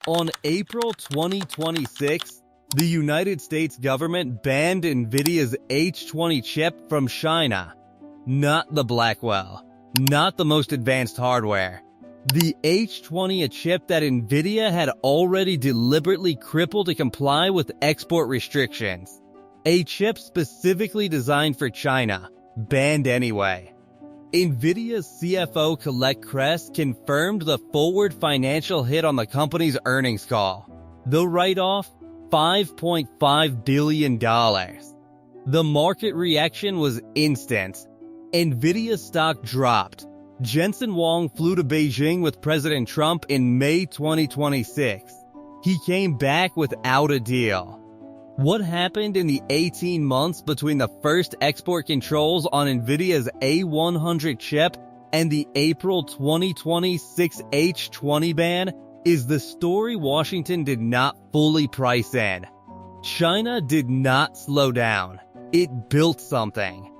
On April 2026, the United States government banned Nvidia's H20 chip from China. Not the Blackwell, not the most advanced hardware. The H20, a chip that Nvidia had already deliberately crippled to comply with export restrictions. A chip specifically designed for China, banned anyway. Nvidia's CFO Colette Kress confirmed the forward financial hit on the company's earnings call. The write-off, $5.5 billion. The market reaction was instant. Nvidia stock dropped. Jensen Huang flew to Beijing with President Trump in May 2026. He came back without a deal. What happened in the 18 months between the first export controls on Nvidia's A100 chip and the April 2026 H20 ban is the story Washington did not fully price in. China did not slow down. It built something.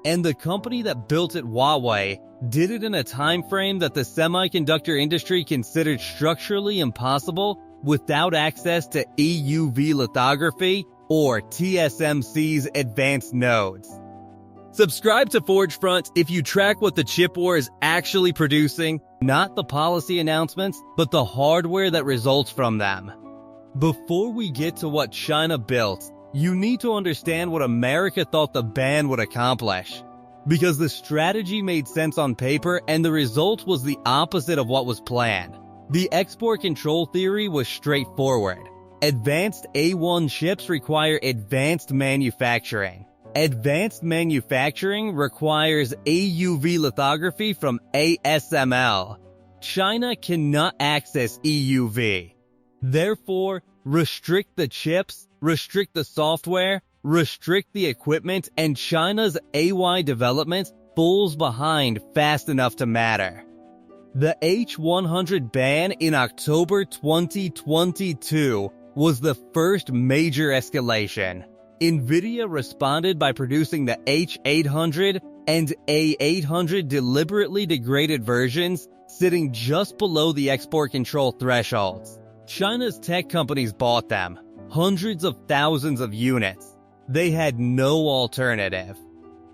And the company that built it, Huawei, did it in a time frame that the semiconductor industry considered structurally impossible without access to EUV lithography or TSMC's advanced nodes. Subscribe to ForgeFront if you track what the chip war is actually producing, not the policy announcements, but the hardware that results from them. Before we get to what China built, you need to understand what America thought the ban would accomplish. Because the strategy made sense on paper and the result was the opposite of what was planned. The export control theory was straightforward. Advanced A1 chips require advanced manufacturing. Advanced manufacturing requires EUV lithography from ASML. China cannot access EUV. Therefore, restrict the chips, restrict the software, restrict the equipment, and China's AY development falls behind fast enough to matter. The H100 ban in October 2022 was the first major escalation. Nvidia responded by producing the H800 and A800 deliberately degraded versions, sitting just below the export control thresholds. China's tech companies bought them, hundreds of thousands of units. They had no alternative.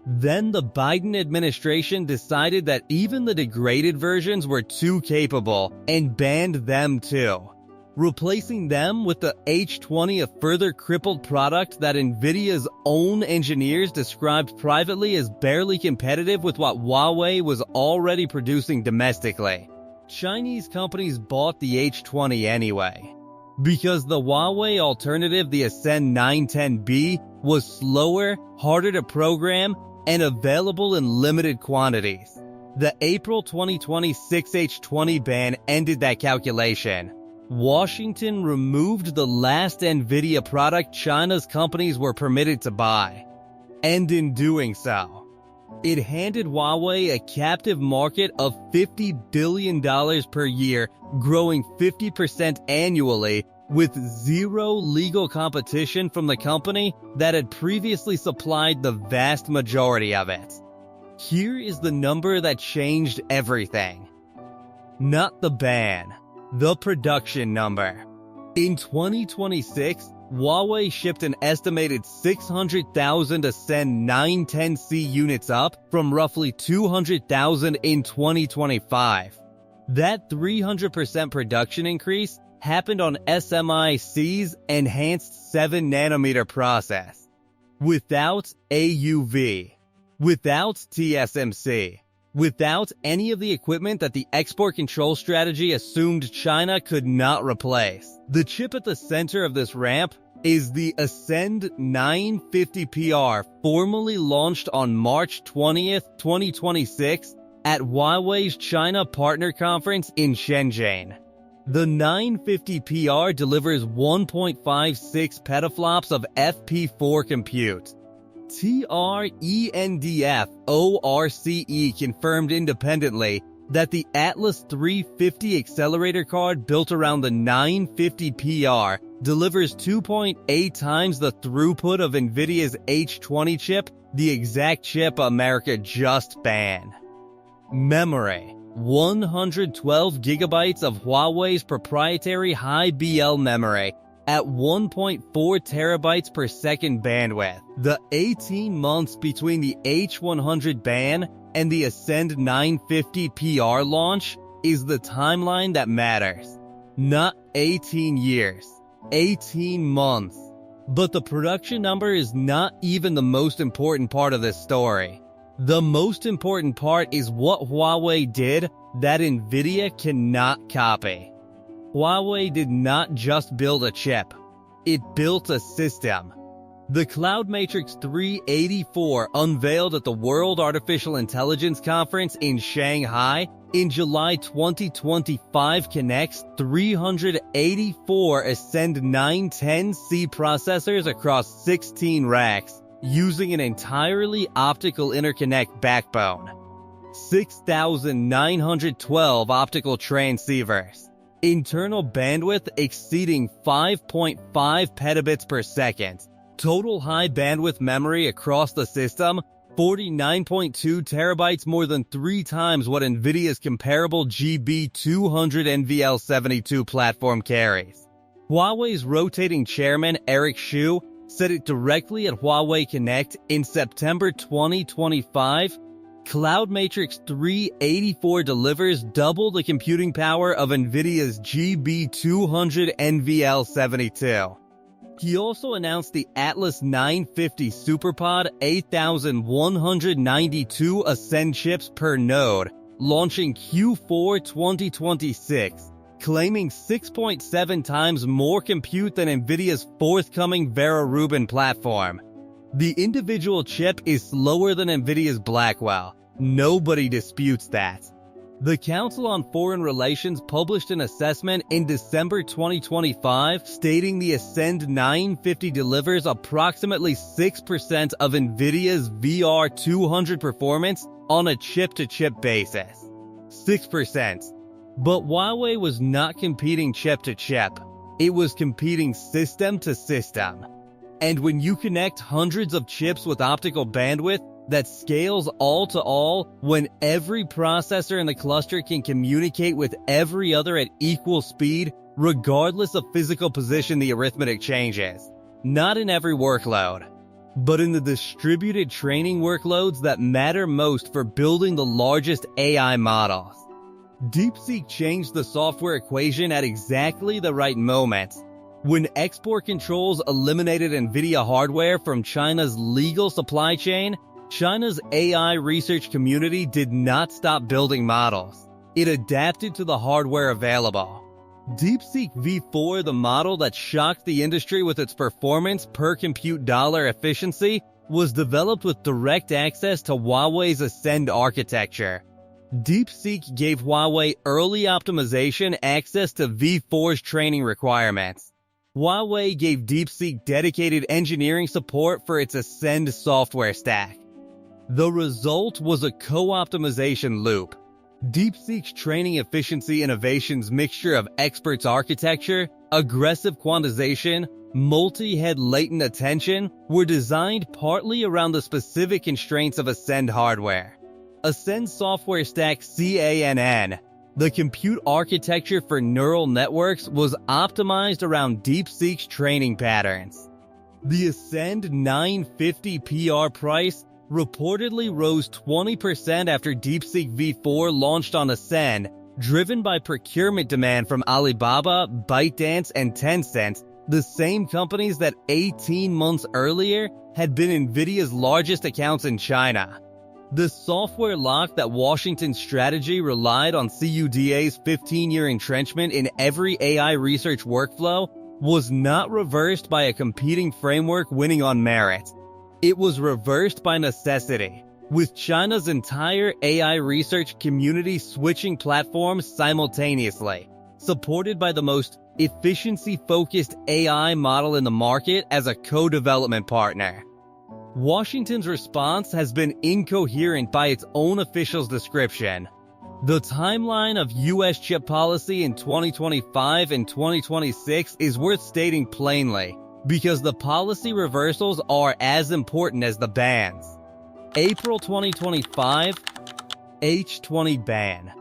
Then the Biden administration decided that even the degraded versions were too capable and banned them too, replacing them with the H20, a further crippled product that Nvidia's own engineers described privately as barely competitive with what Huawei was already producing domestically. Chinese companies bought the H20 anyway, because the Huawei alternative, the Ascend 910B, was slower, harder to program, and available in limited quantities. The April 2026 H20 ban ended that calculation. Washington removed the last Nvidia product China's companies were permitted to buy. And in doing so, it handed Huawei a captive market of $50 billion per year, growing 50% annually, with zero legal competition from the company that had previously supplied the vast majority of it. Here is the number that changed everything. Not the ban, the production number. In 2026, Huawei shipped an estimated 600,000 Ascend 910C units, up from roughly 200,000 in 2025. That 300% production increase happened on SMIC's enhanced 7nm process. Without EUV, without TSMC, without any of the equipment that the export control strategy assumed China could not replace. The chip at the center of this ramp is the Ascend 950PR, formally launched on March 20th, 2026 at Huawei's China Partner Conference in Shenzhen. The 950PR delivers 1.56 petaflops of FP4 compute. TRENDF-ORCE confirmed independently that the Atlas 350 accelerator card built around the 950PR delivers 2.8 times the throughput of Nvidia's H20 chip, the exact chip America just banned. Memory. 112 gigabytes of Huawei's proprietary high BL memory at 1.4 terabytes per second bandwidth. The 18 months between the H100 ban and the Ascend 950 PR launch is the timeline that matters. Not 18 years, 18 months. But the production number is not even the most important part of this story. The most important part is what Huawei did that Nvidia cannot copy. Huawei did not just build a chip, it built a system. The CloudMatrix 384 unveiled at the World Artificial Intelligence Conference in Shanghai in July 2025 connects 384 Ascend 910C processors across 16 racks using an entirely optical interconnect backbone. 6,912 optical transceivers. Internal bandwidth exceeding 5.5 petabits per second. Total high bandwidth memory across the system, 49.2 terabytes, more than 3 times what Nvidia's comparable GB200 NVL72 platform carries. Huawei's rotating chairman Eric Xu said it directly at Huawei Connect in September 2025. CloudMatrix 384 delivers double the computing power of Nvidia's GB200 NVL72. He also announced the Atlas 950 SuperPod 8192 Ascend chips per node, launching Q4 2026, claiming 6.7 times more compute than Nvidia's forthcoming Vera Rubin platform. The individual chip is slower than Nvidia's Blackwell. Nobody disputes that. The Council on Foreign Relations published an assessment in December 2025 stating the Ascend 950 delivers approximately 6% of Nvidia's VR200 performance on a chip-to-chip basis. 6%. But Huawei was not competing chip-to-chip. It was competing system-to-system. And when you connect hundreds of chips with optical bandwidth that scales all-to-all, when every processor in the cluster can communicate with every other at equal speed, regardless of physical position, the arithmetic changes. Not in every workload, but in the distributed training workloads that matter most for building the largest AI models. DeepSeek changed the software equation at exactly the right moment. When export controls eliminated Nvidia hardware from China's legal supply chain, China's AI research community did not stop building models. It adapted to the hardware available. DeepSeek V4, the model that shocked the industry with its performance per compute dollar efficiency, was developed with direct access to Huawei's Ascend architecture. DeepSeek gave Huawei early optimization access to V4's training requirements. Huawei gave DeepSeek dedicated engineering support for its Ascend software stack. The result was a co-optimization loop. DeepSeek's training efficiency innovations mixture of experts architecture, aggressive quantization, multi-head latent attention were designed partly around the specific constraints of Ascend hardware. Ascend software stack CANN, the compute architecture for neural networks, was optimized around DeepSeek's training patterns. The Ascend 950 PR price reportedly rose 20% after DeepSeek V4 launched on Ascend, driven by procurement demand from Alibaba, ByteDance, and Tencent, the same companies that 18 months earlier had been Nvidia's largest accounts in China. The software lock that Washington's strategy relied on CUDA's 15-year entrenchment in every AI research workflow was not reversed by a competing framework winning on merit. It was reversed by necessity, with China's entire AI research community switching platforms simultaneously, supported by the most efficiency-focused AI model in the market as a co-development partner. Washington's response has been incoherent by its own officials' description. The timeline of U.S. chip policy in 2025 and 2026 is worth stating plainly, because the policy reversals are as important as the bans. April 2025, H20 ban.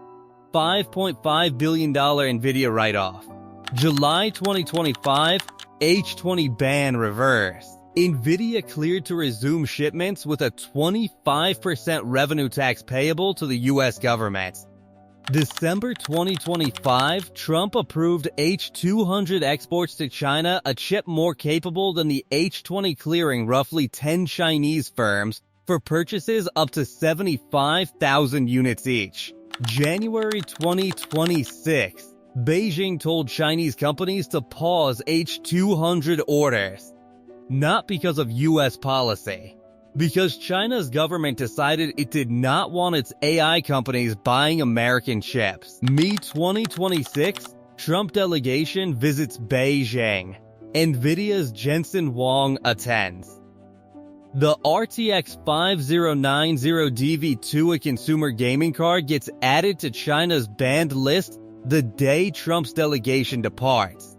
$5.5 billion Nvidia write-off. July 2025, H20 ban reversed. Nvidia cleared to resume shipments with a 25% revenue tax payable to the US government. December 2025, Trump approved H200 exports to China, a chip more capable than the H20, clearing roughly 10 Chinese firms for purchases up to 75,000 units each. January 2026, Beijing told Chinese companies to pause H200 orders. Not because of US policy, because China's government decided it did not want its AI companies buying American chips. Me 2026, Trump delegation visits Beijing. Nvidia's Jensen Huang attends. The RTX 5090 DV2, a consumer gaming card, gets added to China's banned list the day Trump's delegation departs.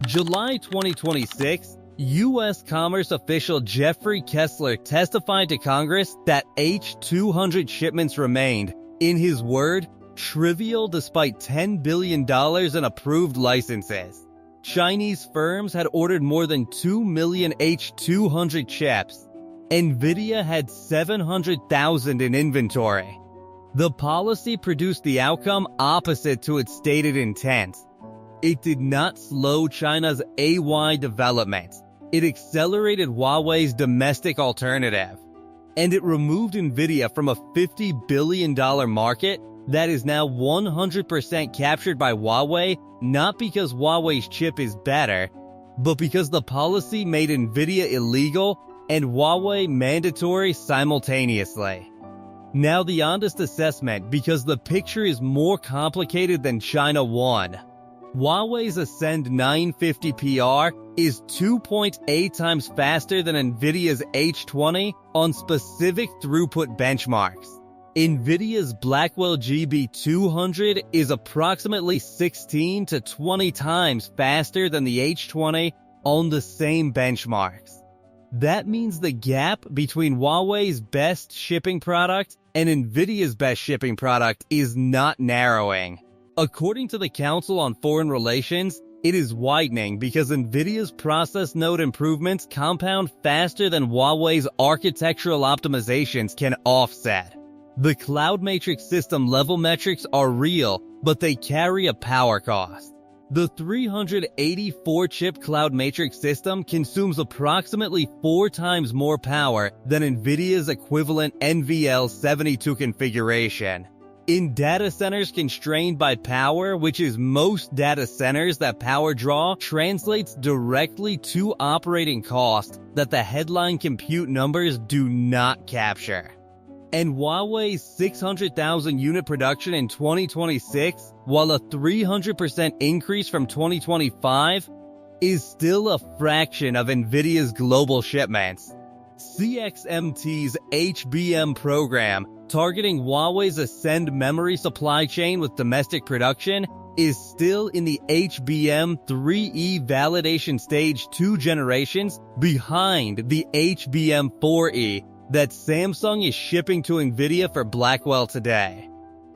July 2026, U.S. Commerce official Jeffrey Kessler testified to Congress that H200 shipments remained, in his word, trivial despite $10 billion in approved licenses. Chinese firms had ordered more than 2 million H200 chips. Nvidia had 700,000 in inventory. The policy produced the outcome opposite to its stated intent. It did not slow China's AI development. It accelerated Huawei's domestic alternative. And it removed Nvidia from a $50 billion market that is now 100% captured by Huawei, not because Huawei's chip is better, but because the policy made Nvidia illegal and Huawei mandatory simultaneously. Now the honest assessment, because the picture is more complicated than China won. Huawei's Ascend 950 PR is 2.8 times faster than Nvidia's H20 on specific throughput benchmarks. Nvidia's Blackwell GB200 is approximately 16 to 20 times faster than the H20 on the same benchmarks. That means the gap between Huawei's best shipping product and Nvidia's best shipping product is not narrowing. According to the Council on Foreign Relations, it is widening because Nvidia's process node improvements compound faster than Huawei's architectural optimizations can offset. The CloudMatrix system level metrics are real, but they carry a power cost. The 384-chip CloudMatrix system consumes approximately 4 times more power than Nvidia's equivalent NVL72 configuration. In data centers constrained by power, which is most data centers that power draw, translates directly to operating cost that the headline compute numbers do not capture. And Huawei's 600,000 unit production in 2026, while a 300% increase from 2025, is still a fraction of Nvidia's global shipments. CXMT's HBM program, targeting Huawei's Ascend memory supply chain with domestic production, is still in the HBM3E validation stage 2 generations behind the HBM4E that Samsung is shipping to Nvidia for Blackwell today.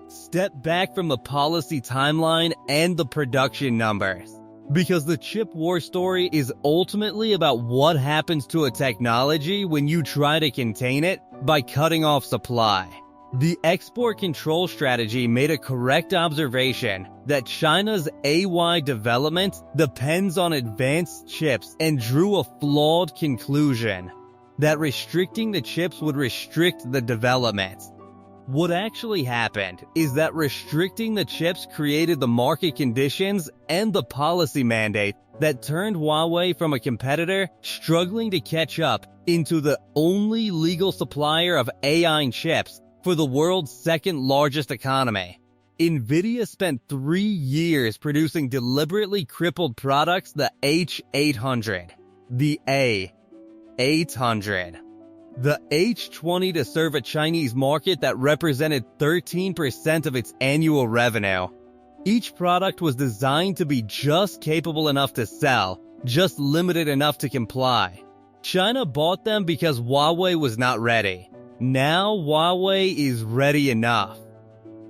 Step back from the policy timeline and the production numbers, because the chip war story is ultimately about what happens to a technology when you try to contain it by cutting off supply. The export control strategy made a correct observation that China's AI development depends on advanced chips and drew a flawed conclusion that restricting the chips would restrict the development. What actually happened is that restricting the chips created the market conditions and the policy mandate that turned Huawei from a competitor struggling to catch up into the only legal supplier of AI chips for the world's second largest economy. Nvidia spent 3 years producing deliberately crippled products, the H800, the A800, the H20, to serve a Chinese market that represented 13% of its annual revenue. Each product was designed to be just capable enough to sell, just limited enough to comply. China bought them because Huawei was not ready. Now Huawei is ready enough.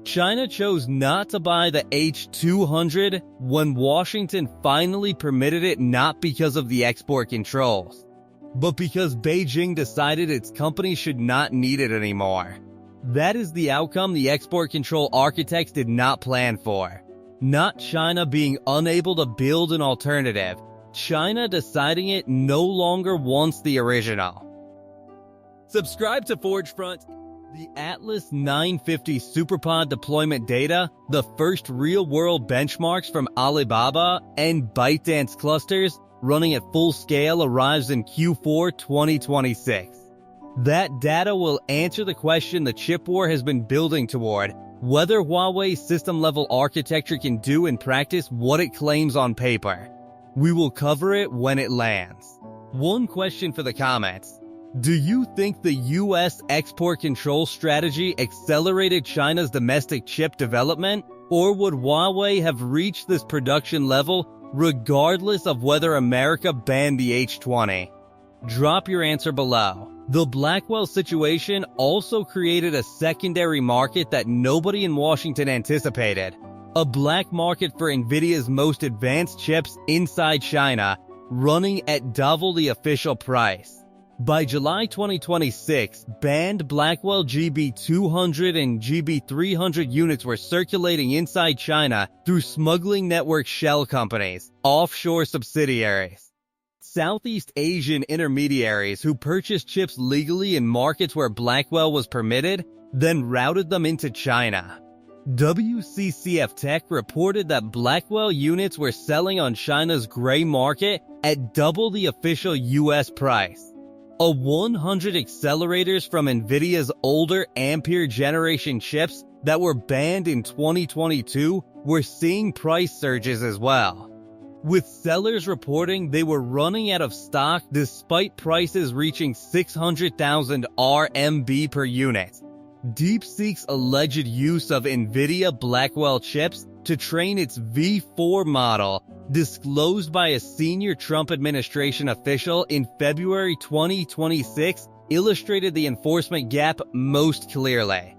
China chose not to buy the H200 when Washington finally permitted it, not because of the export controls, but because Beijing decided its company should not need it anymore. That is the outcome the export control architects did not plan for. Not China being unable to build an alternative, China deciding it no longer wants the original. Subscribe to Forgefront. The Atlas 950 SuperPod deployment data, the first real-world benchmarks from Alibaba and ByteDance clusters running at full scale, arrives in Q4 2026. That data will answer the question the chip war has been building toward, whether Huawei's system-level architecture can do in practice what it claims on paper. We will cover it when it lands. One question for the comments. Do you think the US export control strategy accelerated China's domestic chip development, or would Huawei have reached this production level regardless of whether America banned the H20? Drop your answer below. The Blackwell situation also created a secondary market that nobody in Washington anticipated. A black market for Nvidia's most advanced chips inside China, running at double the official price. By July 2026, banned Blackwell GB200 and GB300 units were circulating inside China through smuggling network shell companies, offshore subsidiaries. Southeast Asian intermediaries who purchased chips legally in markets where Blackwell was permitted, then routed them into China. WCCF Tech reported that Blackwell units were selling on China's gray market at double the official US price. 100 accelerators from Nvidia's older Ampere generation chips that were banned in 2022 were seeing price surges as well, with sellers reporting they were running out of stock despite prices reaching 600,000 RMB per unit. DeepSeek's alleged use of Nvidia Blackwell chips to train its V4 model, disclosed by a senior Trump administration official in February 2026, illustrated the enforcement gap most clearly.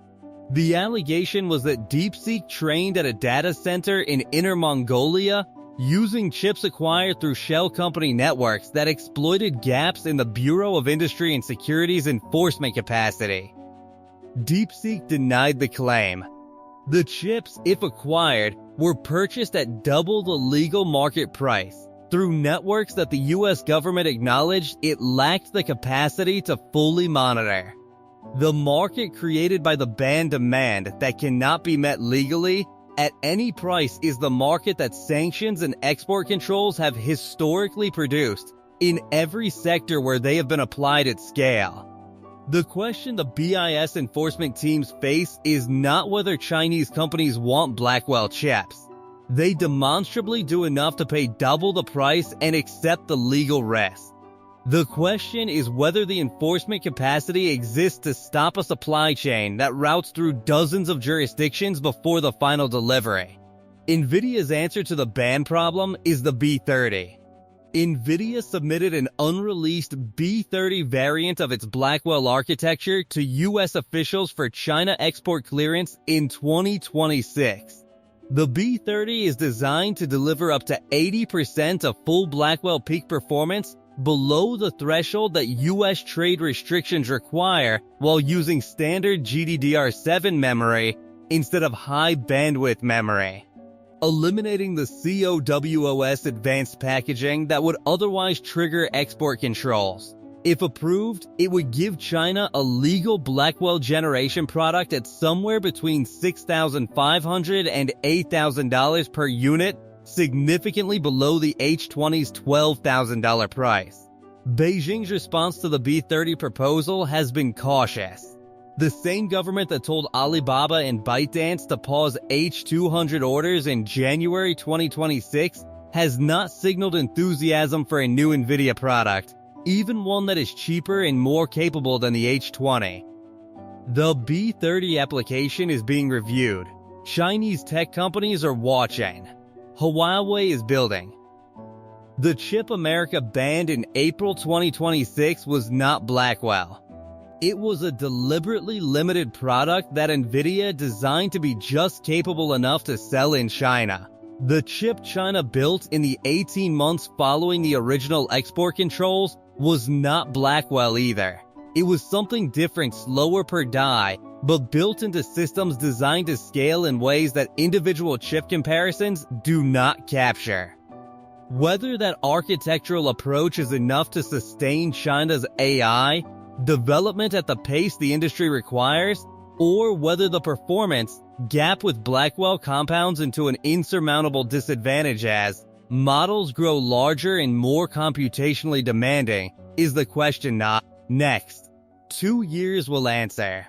The allegation was that DeepSeek trained at a data center in Inner Mongolia using chips acquired through shell company networks that exploited gaps in the Bureau of Industry and Security's enforcement capacity. DeepSeek denied the claim. The chips, if acquired, were purchased at double the legal market price through networks that the US government acknowledged it lacked the capacity to fully monitor. The market created by the banned demand that cannot be met legally at any price is the market that sanctions and export controls have historically produced in every sector where they have been applied at scale. The question the BIS enforcement teams face is not whether Chinese companies want Blackwell chips. They demonstrably do enough to pay double the price and accept the legal risk. The question is whether the enforcement capacity exists to stop a supply chain that routes through dozens of jurisdictions before the final delivery. Nvidia's answer to the ban problem is the B30. Nvidia submitted an unreleased B30 variant of its Blackwell architecture to US officials for China export clearance in 2026. The B30 is designed to deliver up to 80% of full Blackwell peak performance below the threshold that US trade restrictions require while using standard GDDR7 memory instead of high bandwidth memory, eliminating the COWOS advanced packaging that would otherwise trigger export controls. If approved, it would give China a legal Blackwell generation product at somewhere between $6,500 and $8,000 per unit, significantly below the H20's $12,000 price. Beijing's response to the B30 proposal has been cautious. The same government that told Alibaba and ByteDance to pause H200 orders in January 2026 has not signaled enthusiasm for a new Nvidia product, even one that is cheaper and more capable than the H20. The B30 application is being reviewed. Chinese tech companies are watching. Huawei is building. The chip America banned in April 2026 was not Blackwell. It was a deliberately limited product that Nvidia designed to be just capable enough to sell in China. The chip China built in the 18 months following the original export controls was not Blackwell either. It was something different, slower per die, but built into systems designed to scale in ways that individual chip comparisons do not capture. Whether that architectural approach is enough to sustain China's AI development at the pace the industry requires, or whether the performance gap with Blackwell compounds into an insurmountable disadvantage as models grow larger and more computationally demanding, is the question not. Next, 2 years will answer.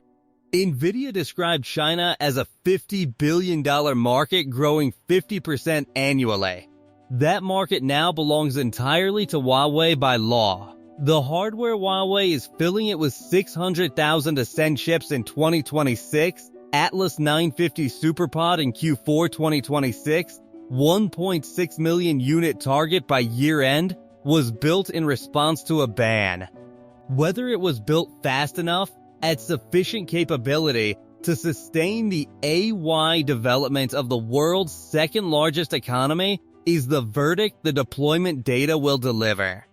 Nvidia described China as a $50 billion market growing 50% annually. That market now belongs entirely to Huawei by law. The hardware Huawei is filling it with 600,000 Ascend chips in 2026, Atlas 950 SuperPod in Q4 2026, 1.6 million unit target by year-end, was built in response to a ban. Whether it was built fast enough, at sufficient capability to sustain the AI development of the world's second largest economy, is the verdict the deployment data will deliver.